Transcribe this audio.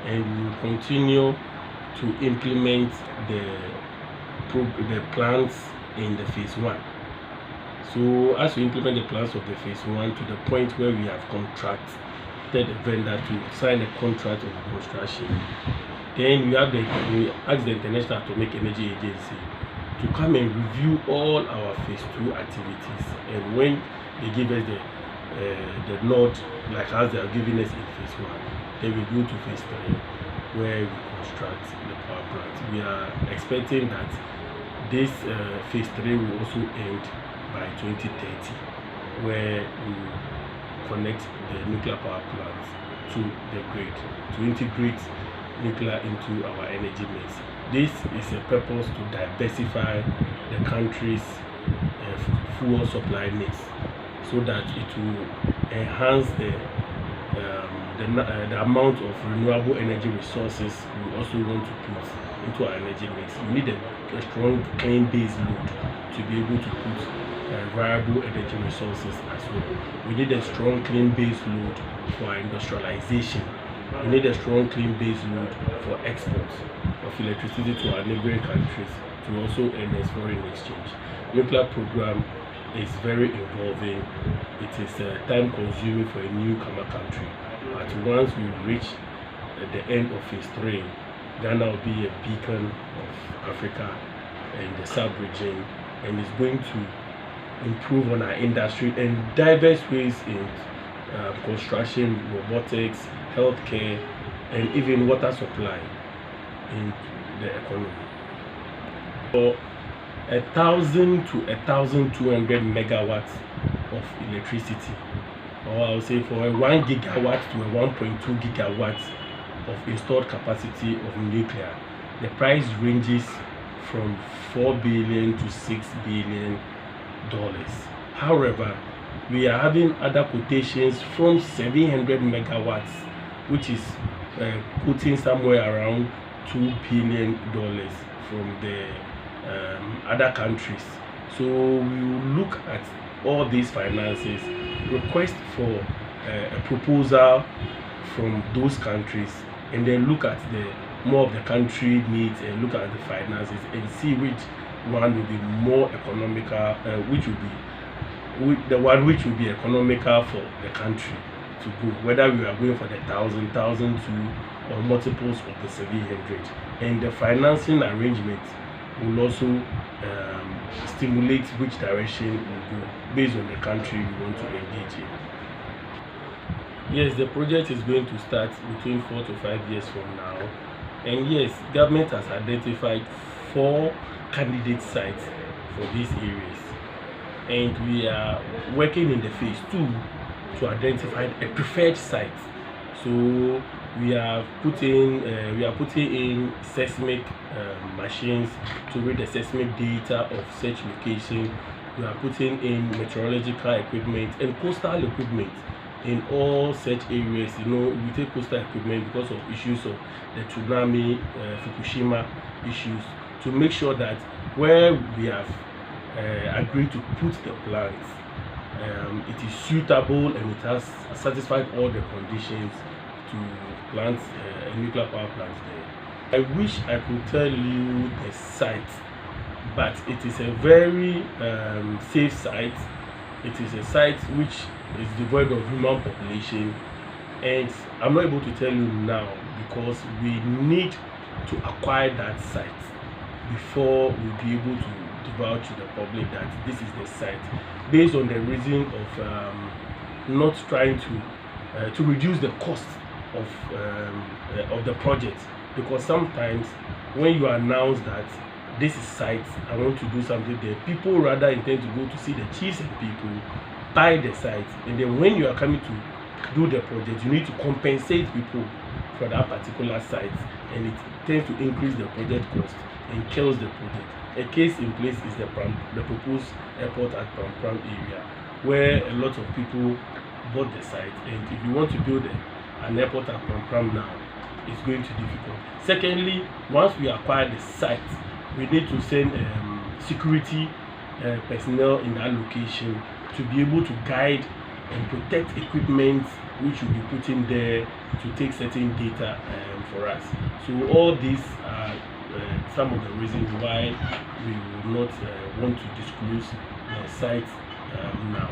and we will continue to implement the plans in the phase 1. So as we implement the plans of the phase 1 to the point where we have contracted a vendor to sign a contract of construction, then we ask the International Atomic Energy Agency to come and review all our phase 2 activities, and when they give us the nod, like as they are giving us in phase 1, then we go to phase 3 where we construct the power plant. We are expecting that this phase 3 will also end by 2030, where we connect the nuclear power plant to the grid to integrate nuclear into our energy mix. This is a purpose to diversify the country's fuel supply mix, so that it will enhance the amount of renewable energy resources we also want to put into our energy mix. We need a strong clean base load to be able to put variable energy resources as well. We need a strong clean base load for our industrialization. We need a strong clean base load for exports of electricity to our neighboring countries to also earn as foreign exchange. Nuclear program is very involving. It is time consuming for a newcomer country. But once we reach the end of phase 3, Ghana will be a beacon of Africa and the sub-region, and is going to improve on our industry in diverse ways in construction, robotics, healthcare, and even water supply in the economy. For 1,000 to 1,200 megawatts of electricity, or I would say for a 1 gigawatt to a 1.2 gigawatts of installed capacity of nuclear, the price ranges from $4 billion to $6 billion. However, we are having other quotations from 700 megawatts, which is quoting somewhere around $2 billion from the other countries. So we will look at all these finances, request for a proposal from those countries, and then look at the more of the country needs and look at the finances and see which one will be more economical, the one which will be economical for the country to go, whether we are going for the 1,000, 1,002 or multiples of the 700. And the financing arrangement will also stimulate which direction we go based on the country we want to engage in. Yes, the project is going to start between 4 to 5 years from now, and yes, government has identified 4 candidate sites for these areas, and we are working in the phase 2 to identify a preferred site. So we are putting in seismic machines to read the seismic data of such location. We are putting in meteorological equipment and coastal equipment in all such areas. You know, we take coastal equipment because of issues of the tsunami, Fukushima issues, to make sure that where we have agreed to put the plants, it is suitable and it has satisfied all the conditions to plant a nuclear power plant there. I wish I could tell you the site, but it is a very safe site. It is a site which is devoid of human population, and I'm not able to tell you now because we need to acquire that site before we'll be able to divulge to the public that this is the site, based on the reason of not trying to reduce the cost of the project. Because sometimes when you announce that this is site, I want to do something there, people rather intend to go to see the chiefs and people, buy the site, and then when you are coming to do the project, you need to compensate people for that particular site, and it tends to increase the project cost and kills the project. A case in place is the proposed airport at Pram area, where a lot of people bought the site, and if you want to build an airport at Pram now, it's going to be difficult. Secondly, once we acquire the site, we need to send security personnel in that location to be able to guide and protect equipment which will be put in there, to take certain data for us. So all these are some of the reasons why we will not want to disclose the site now.